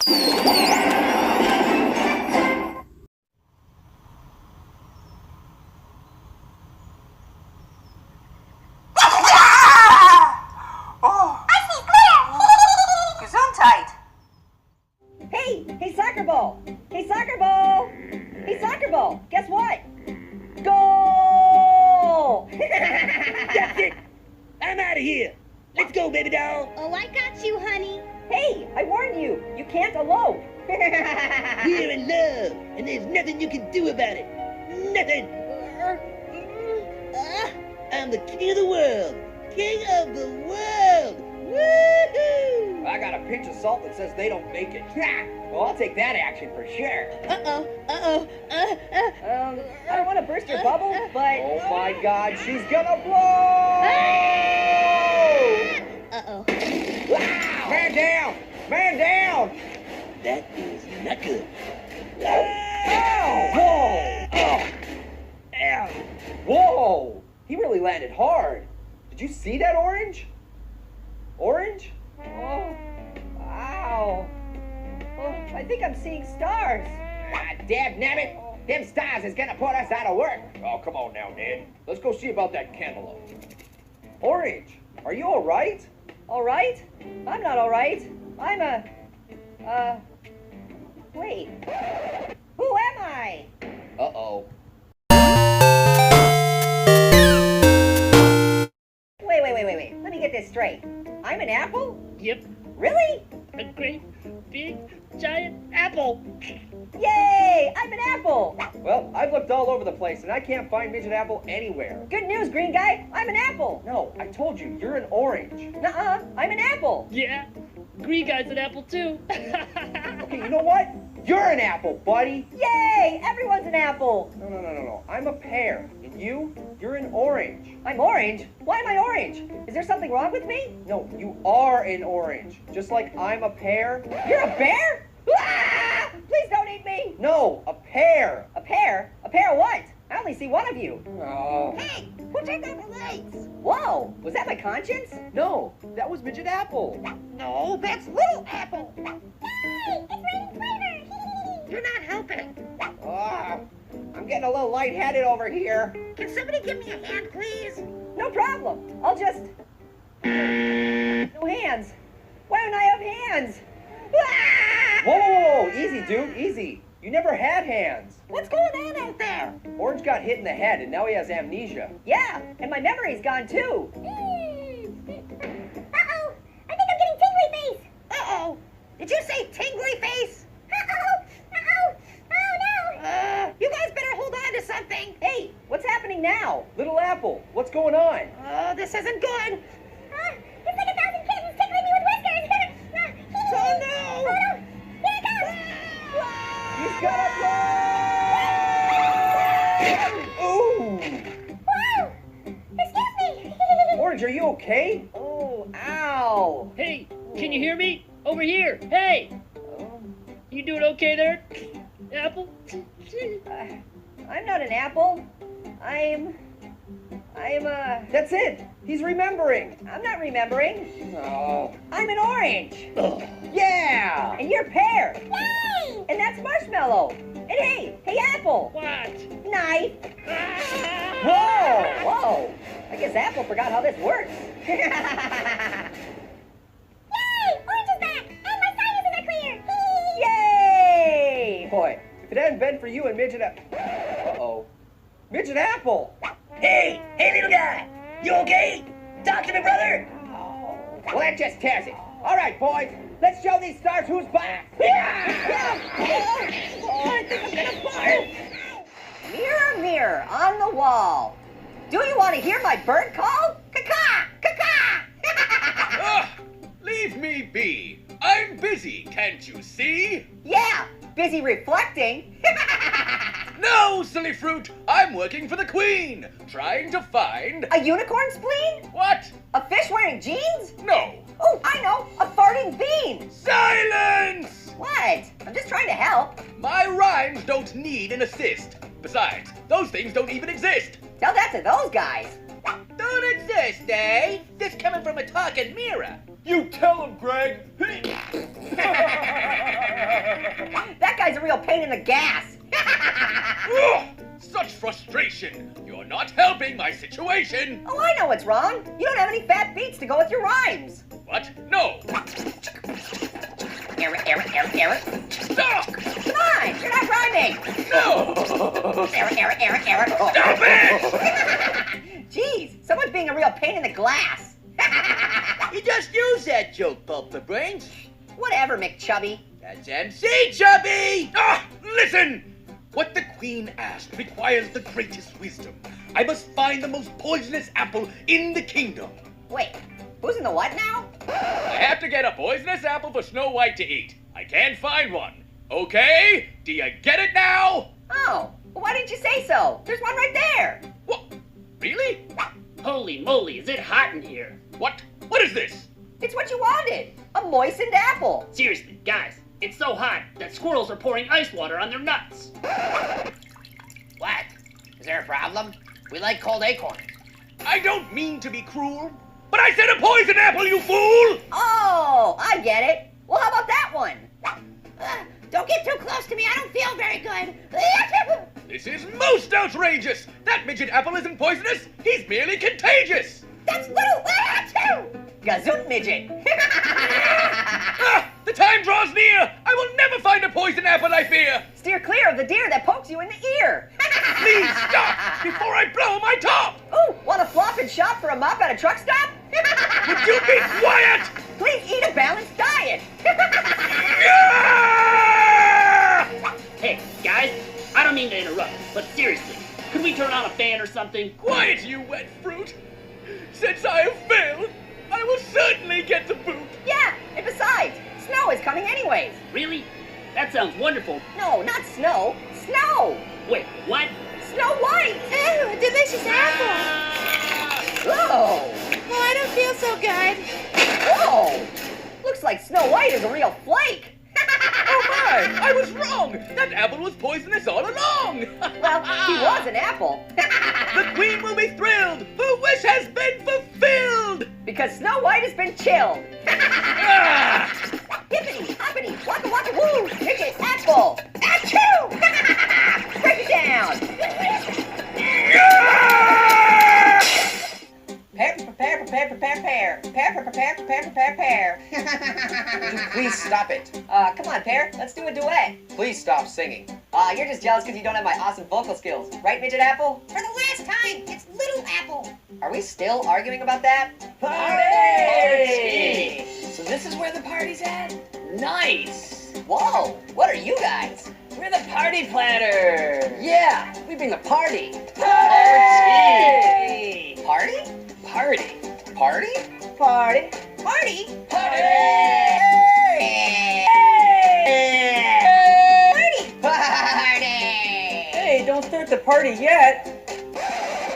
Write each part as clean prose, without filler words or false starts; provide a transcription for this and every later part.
Hey, soccer ball! Hey, soccer ball! Hey, soccer ball! Guess what? Goal! That's it! I'm out of here! Let's go, baby doll! Oh, I got you, honey. Hey, I warned you! You can't elope! We're in love, and there's nothing you can do about it! Nothing! I'm the king of the world! King of the world! Woohoo! I got a pinch of salt that says they don't make it. Well, I'll take that action for sure. I don't want to burst your bubble, but... Oh my God, she's gonna blow! Uh-oh. Wow! Man down! Man down! That is not good. Ow! Whoa! Oh! Ow! Whoa! He really landed hard. Did you see that orange? Orange? Oh, ow. Oh, I think I'm seeing stars. Ah, damn nabbit! Them stars is gonna put us out of work. Oh, come on now, Ned. Let's go see about that cantaloupe. Orange, are you all right? All right? I'm not all right. I'm wait. Who am I? Uh-oh. Wait. Let me get this straight. I'm an apple? Yep, Really? a great, big, giant apple. Yay! I'm an apple! Well, I've looked all over the place, and I can't find Midget Apple anywhere. Good news, green guy. I'm an apple. No, I told you, you're an orange. Nuh-uh. I'm an apple. Yeah, green guy's an apple too. Okay, you know what? You're an apple, buddy. Yay! Everyone's an apple. No. I'm a pear. And you're an orange. I'm orange? Why am I orange? Is there something wrong with me? No, you are an orange. Just like I'm a pear. You're a bear? Ah! Please don't eat me. No, a pear. A pear? A pear of what? I only see one of you. Oh. Hey, who turned on the lights? Whoa! Was that my conscience? No, that was Midget Apple. No, that's Little Apple. Yay! It's raining flavor. You're not helping. Oh, I'm getting a little lightheaded over here. Can somebody give me a hand, please? No problem. I'll just... No hands. Why don't I have hands? Ah! Whoa, easy, dude, easy. You never had hands. What's going on out there? Orange got hit in the head, and now he has amnesia. Yeah, and my memory's gone too. Uh-oh. I think I'm getting tingly face. Uh-oh. Did you say tingly face? Uh-oh. Uh-oh. Oh, no. You guys better hold on to something. Hey, what's happening now? Little Apple, what's going on? Oh, this isn't good. It's like 1,000 kittens tickling me with whiskers. Oh, no. Oh, no. Here it comes. He's gonna blow! Ooh! Whoa. Excuse me. Orange, are you okay? Oh, ow. Hey, can you hear me? Over here. Hey, you doing okay there, Apple? I'm not an apple. I'm That's it. He's remembering. I'm not remembering. Oh. I'm an orange. Yeah! And you're pear. Yay. And that's marshmallow. And hey, apple. What? Knife. Whoa! Whoa. I guess Apple forgot how this works. Yay. Orange is back. And my sinuses are clear. Yay! Boy, if it hadn't been for you and Midget Apple... Uh-oh. Midget Apple! Hey, little guy. You okay? Talk to me, brother. Well, that just tears it. All right, boys. Let's show these stars who's boss. Oh, I think I'm gonna fart. Mirror, mirror on the wall. Do you want to hear my bird call? Caw-caw! Caw-caw! Ah, leave me be. I'm busy, can't you see? Yeah, busy reflecting. No, silly fruit. I'm working for the Queen, trying to find... A unicorn spleen? What? A fish wearing jeans? No. Oh, I know, a farting bean. Silence! What? I'm just trying to help. My rhymes don't need an assist. Besides, those things don't even exist. Tell that to those guys. Don't exist, eh? This coming from a talking mirror. You tell him, Greg. guy's a real pain in the gas. Ugh, such frustration. You're not helping my situation. Oh, I know what's wrong. You don't have any fat beats to go with your rhymes. What? No. Error. Stop! Come on, you're not rhyming. No! Error. Stop it! Jeez, someone's being a real pain in the glass. You just use that joke, Pulp the Brains. Whatever, McChubby. That's MC Chubby! Ah, listen! What the Queen asked requires the greatest wisdom. I must find the most poisonous apple in the kingdom. Wait, who's in the what now? I have to get a poisonous apple for Snow White to eat. I can't find one. Okay? Do you get it now? Oh, well, why didn't you say so? There's one right there. What? Really? Holy moly, is it hot in here? What? What is this? It's what you wanted. A moistened apple. Seriously, guys, it's so hot that squirrels are pouring ice water on their nuts. What? Is there a problem? We like cold acorns. I don't mean to be cruel, but I said a poison apple, you fool! Oh, I get it. Well, how about that one? Don't get too close to me. I don't feel very good. This is most outrageous! That midget apple isn't poisonous, he's merely contagious! That's little too. Gazoot midget. Ah, the time draws near! I will never find a poison apple, I fear! Steer clear of the deer that pokes you in the ear. Please stop before I blow my top! Ooh, want a flop and shop for a mop at a truck stop? Would you be quiet? Please eat a balanced diet. Ah! Hey, guys, I don't mean to interrupt, but seriously, could we turn on a fan or something? Quiet, you wet fruit! Since I have failed, I will certainly get the boot! Yeah, and besides, snow is coming anyways. Really? That sounds wonderful. No, not snow. Snow. Wait, what? Snow White. Ew, a delicious apple. Oh. Oh, I don't feel so good. Whoa. Looks like Snow White is a real flake. Oh my! I was wrong! That apple was poisonous all along! Well, he was an apple. The Queen will be thrilled! Her wish has been fulfilled! Because Snow White has been chilled. Ah! Hippity, hoppity, waka waka woo, midget apple. Achoo! Break it down. Prepare. Please stop it. Come on, Pear, let's do a duet. Please stop singing. You're just jealous because you don't have my awesome vocal skills. Right, midget apple? For the last time, it's little apple. Are we still arguing about that? Party! So this is where the party's at? Nice! Whoa, what are you guys? We're the party planners! Yeah, we bring a party. Party! Party? Party! Party? Party. Party? Party! Party! Hey, don't start the party yet!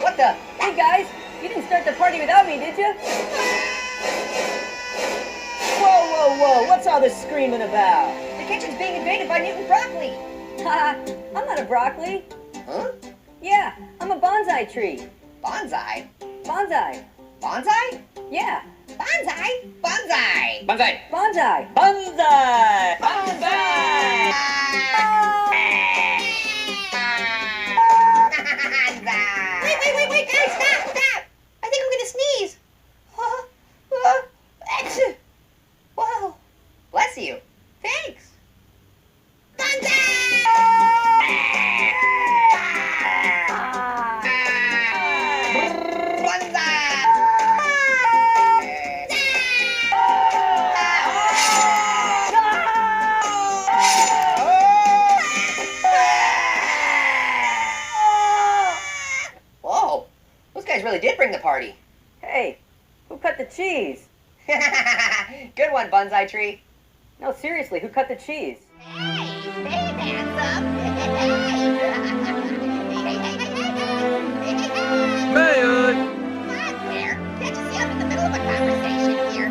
What the? Hey guys, you didn't start the party without me, did you? Whoa, what's all this screaming about? The kitchen's being invaded by mutant broccoli. Haha, I'm not a broccoli. Huh? Yeah, I'm a bonsai tree. Bonsai? Bonsai. Bonsai? Yeah, Bonsai? Bonsai! Banzai! bonsai. Banzai! Bonsai! Wait, guys, stop! I think I'm gonna sneeze. Achoo. Whoa, Bless you. thanks. Whoa, those guys really did bring the party. Hey, who cut the cheese? Good one, Bonsai Tree. No, seriously, who cut the cheese? Hey, handsome. Mayor! Not there. Can't you see I'm in the middle of a conversation here?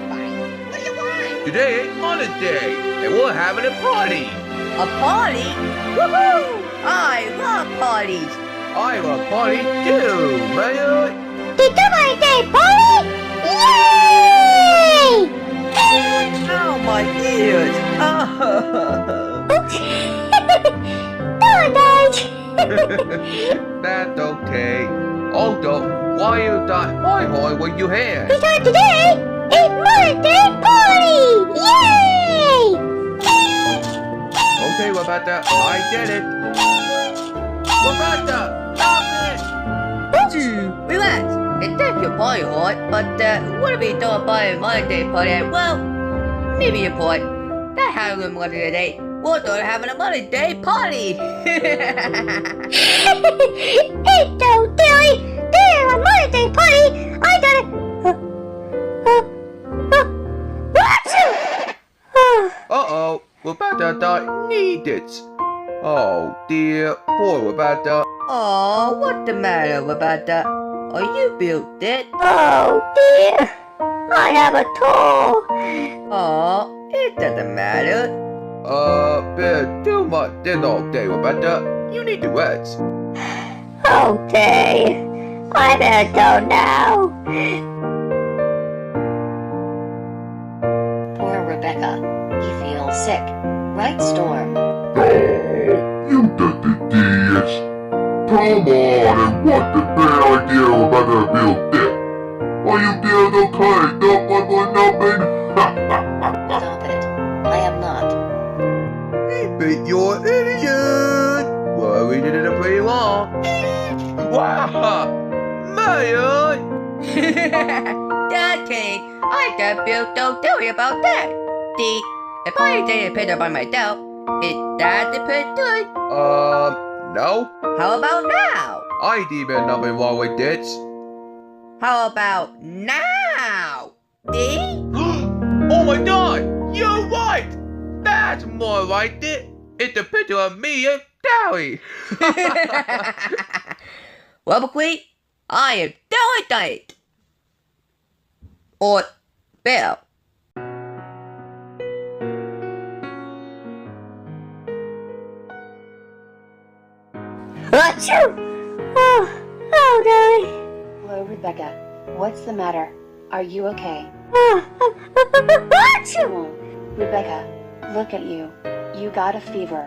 Fine. What do you want? Today ain't Mother's Day, and we're having a party. A party? Woohoo! I love parties. I have a party too, Mayor. It's my birthday party! Yay! Oh, my ears. Okay. That's okay. Although, why you not hi-hi when you here? Because today is Mother's Day party! Yay! Okay, Rebecca, I get it. Rebecca, stop it! Relax. It's not your party hard, but what are we doing by Mother's Day party? Well, maybe your point. That having a Mother's Day. We're doing having a Mother's Day party. Hey, so silly! This is a Mother's Day party! I gotta... Uh-oh, Rebecca don't need it. Oh dear, poor Rebecca. Oh, what's the matter, Rebecca? Are you built it? Oh dear! I have a toe! Oh, it doesn't matter. Been too much dinner all day, Rebecca. You need to rest. Okay, I better go now. Poor Rebecca. He feels sick. Right, Storm? You dirty idiots! Come on, and what the bad idea about the build it? Are you doing okay? Not by my numbing? Stop it. I am not. But you're an idiot! Well, we did it pretty long. Wow! Man! Dad King, I got built, don't worry about that. If I did it by myself, is that the pretty good? No. How about now? I did nothing wrong with this. How about now? D? Oh my god! You're right! That's more like it. It's a picture of me and Dowry. Well, McQueen, I am doing it. Or Bill. Achoo! Oh, darling. Hello, Rebecca. What's the matter? Are you okay? Achoo! Oh, Rebecca, look at you. You got a fever.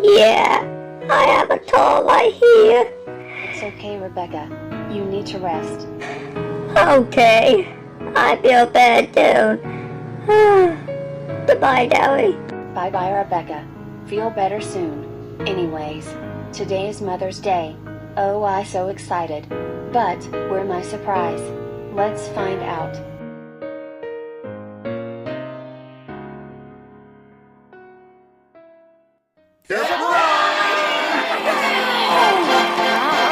Yeah, I have a toe right here. It's okay, Rebecca. You need to rest. Okay, I feel bad too. Goodbye, Dowry. Bye-bye, Rebecca. Feel better soon. Anyways, today is Mother's Day. Oh, I'm so excited. But where's my surprise? Let's find out.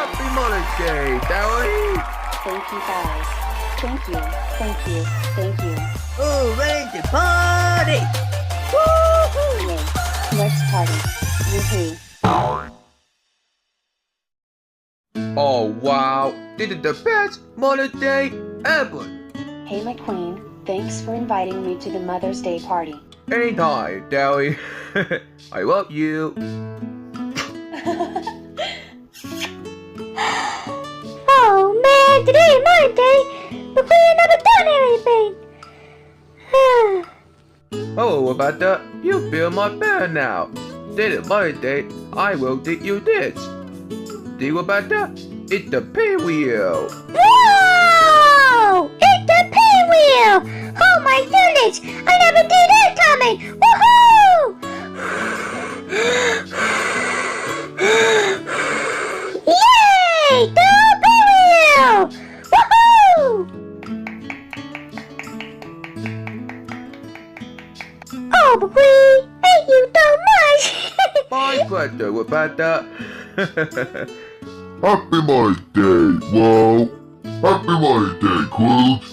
Happy Mother's Day, Dowry. Thank you, guys. Thank you, thank you, thank you. Oh, ready to party! Yay. Let's party. Woohoo. Oh wow, this is the best Mother's Day ever. Hey, McQueen. Thanks for inviting me to the Mother's Day party. Anytime, Dowry. I love you. Oh man, today is Mother's Day, but we ain't never done anything. Oh, Rebecca, you feel much better now. This is Mother's Day. I will teach you this. See, Rebecca? It's the pinwheel. Whoa! It's the pinwheel! Oh my goodness! I never did that coming! Woohoo! Yay! The pinwheel! Woohoo! Oh, but we thank you so much! My pleasure, Rebecca. Happy Mother's Day, whoa! Happy Mother's Day, Cruz!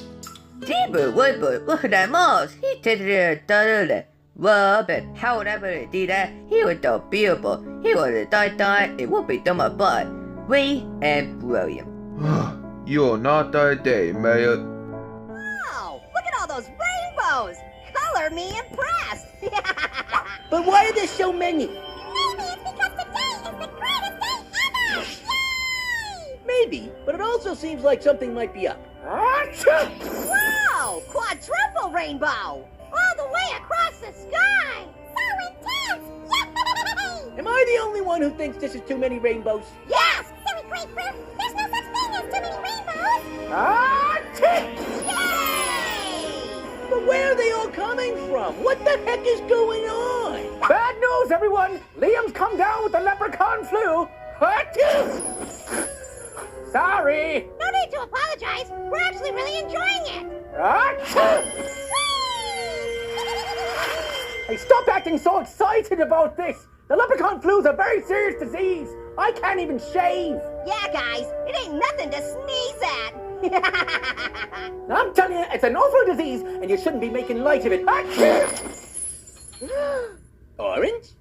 Deeper Woodward, look at that mouse. He did it thoroughly. Well, but however he did that, he was so beautiful. He was a die, it would be done my butt. We and William. You're not that day, Mayor. Wow! Look at all those rainbows! Color me impressed! But why are there so many? Maybe it's because today is the greatest day ever! Yay! Maybe, but it also seems like something might be up. Wow! Quadruple rainbow! All the way across the sky! So intense! Yay! Am I the only one who thinks this is too many rainbows? Yes! Silly creeper! There's no such thing as too many rainbows! Ah, tick! Yay! But where are they all coming from? What the heck is going on? Bad news, everyone! Liam's come down with the leprechaun flu. Achoo! Sorry. No need to apologize. We're actually really enjoying it. Achoo! Hey, stop acting so excited about this. The leprechaun flu is a very serious disease. I can't even shave. Yeah, guys, it ain't nothing to sneeze at. I'm telling you, it's an awful disease, and you shouldn't be making light of it. Achoo! Orange?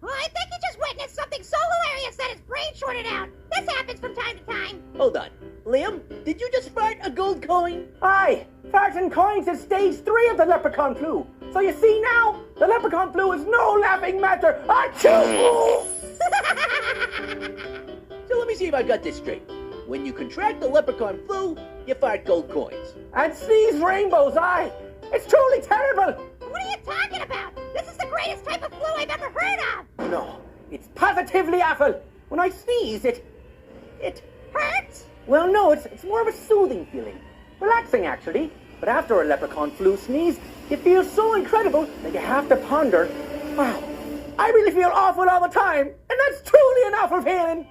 Well, I think you just witnessed something so hilarious that his brain shorted out. This happens from time to time. Hold on. Liam, did you just fart a gold coin? Aye. Farting coins is stage 3 of the leprechaun flu. So you see now, the leprechaun flu is no laughing matter. Achoo! So let me see if I got this straight. When you contract the leprechaun flu, you fart gold coins. And sneeze rainbows, aye. It's truly terrible. What are you talking about? This is the greatest type of flu I've ever heard of. No, it's positively awful. When I sneeze, it Hurts? well, no, it's more of a soothing feeling. Relaxing, actually. But after a leprechaun flu sneeze, it feels so incredible that you have to ponder, wow, I really feel awful all the time, and that's truly an awful feeling.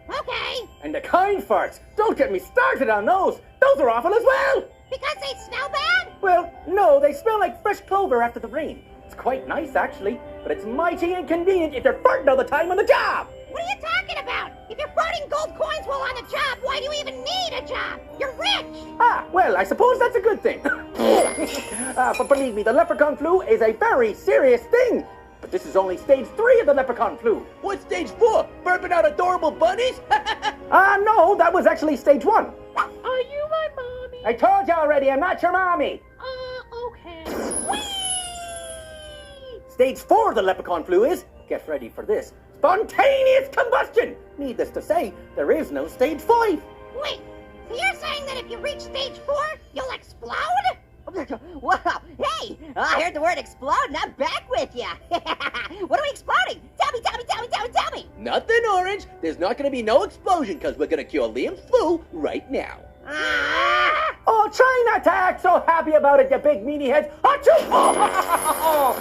Okay. And the kind farts, don't get me started on those. Those are awful as well. Because they smell bad? Well, no, they smell like fresh clover after the rain. It's quite nice, actually, but it's mighty inconvenient if you're farting all the time on the job. What are you talking about? If you're farting gold coins while on the job, why do you even need a job? You're rich! Ah, well, I suppose that's a good thing. But believe me, the leprechaun flu is a very serious thing. But this is only stage 3 of the leprechaun flu. What's stage 4? Burping out adorable bunnies? No, that was actually stage 1. Are you my mommy? I told you already, I'm not your mommy. Okay. Stage 4 of the leprechaun flu is, get ready for this, spontaneous combustion. Needless to say, there is no stage 5. Wait, so you're saying that if you reach stage 4, you'll explode? Wow, hey, I heard the word explode and I'm back with you. What are we exploding? Tell me. Nothing, Orange. There's not going to be no explosion because we're going to cure Liam's flu right now. Oh, try not to act so happy about it, you big meanie head. Achoo! Oh,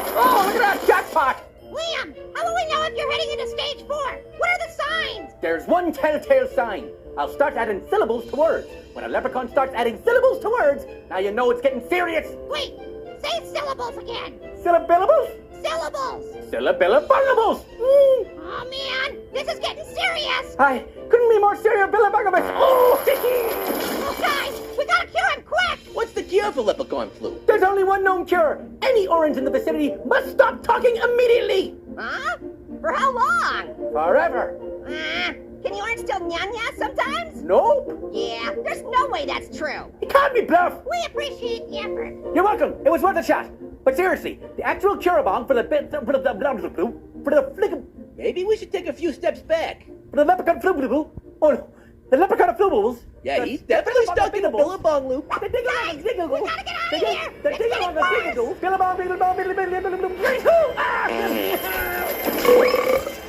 look at that jackpot. Liam, how will we know if you're heading into stage 4? What are the signs? There's one telltale sign. I'll start adding syllables to words. When a leprechaun starts adding syllables to words, now you know it's getting serious. Wait, say syllables again. Syllabillables? Syllables. Syllabillables. Oh man, this is getting serious. I couldn't be more serious, Billabugabus. Oh, Oh guys, we gotta cure him quick. What's the cure for leprechaun flu? There's only one known cure. Any orange in the vicinity must stop talking immediately. Huh? For how long? Forever. Can the orange still nya sometimes? Nope. Yeah, there's no way that's true. You can't be bluff. We appreciate the effort. You're welcome. It was worth a shot. But seriously, the actual cure bomb for the maybe we should take a few steps back. For the leprechaun flu. Oh no, the leprechaun flu. Yeah, he's definitely stuck in the billabong loop. Guys, we gotta get out of here. It's getting worse.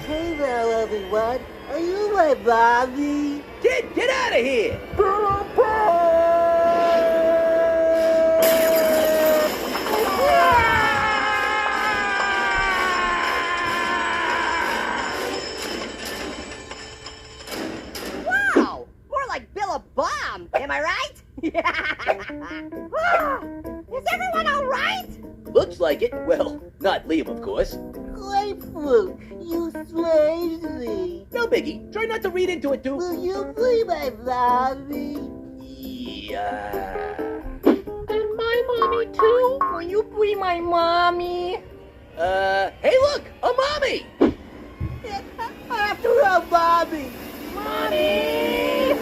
Hey there, everyone. Are you my mommy? Kid, get out of here! Wow, more like Billabong, am I right? Is everyone all right? Looks like it. Well, not Liam, of course. Grapefruit, you strange me. No biggie. Try not to read into it, too. Will you be my mommy? Yeah. And my mommy too? Will you be my mommy? Hey look! A mommy! After a mommy. Mommy!